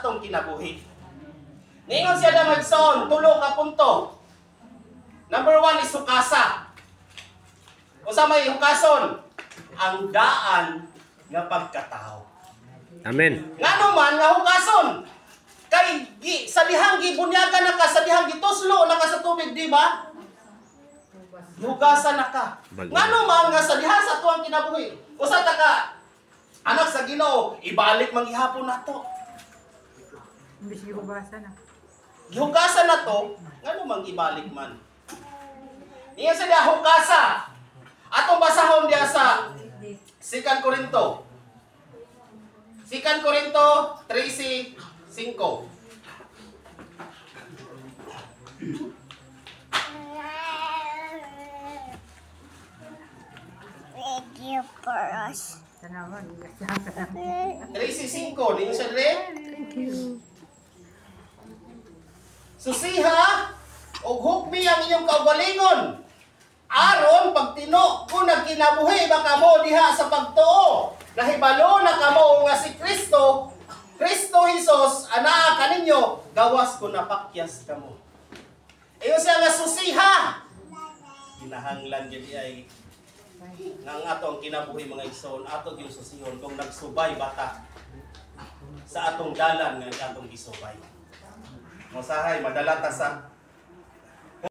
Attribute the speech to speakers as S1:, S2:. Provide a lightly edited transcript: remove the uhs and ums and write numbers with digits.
S1: atong kinabuhi. Ningon siya na magson, tulo ka punto. Number 1 is hukasa. Usa may hukason, ang daan nga pagkatao.
S2: Amen.
S1: Ngano man nga hukason? Kay sa dihang gibunyagan na ka, sa dihang gituslo na ka sa tubig, di ba? Hugasan na ka. Ngano man nga sa diha sa tuwang kinabuhi. Usa ta ka anak sa Ginoo, ibalik man gihapon nato.
S3: Imbis gihugasan na.
S1: Gihugasan na to, ngano man ibalik man. Niya sa diha hugasa. Atong basahon diha sa 2 Korinto. 2 Korinto 13:5.
S3: Tanawan.
S1: 13:5, ninyo siya dre? Susiha o hukmi ang inyong kaugalingon. Aron pagtino kung nagkinabuhi ba kamo diha sa pagtuo. Nahibalo na kamo nga si Kristo Hesus anaa kaninyo gawas ko napakyas kamo. Ayo siya nga susiha. Kinahanglan gyud ay nga ang atong kinabuhi mga igsoon, ato gyud susihon kung nagsubay bata sa atong dalan nga atong gisubay. Mosahay madala ta sa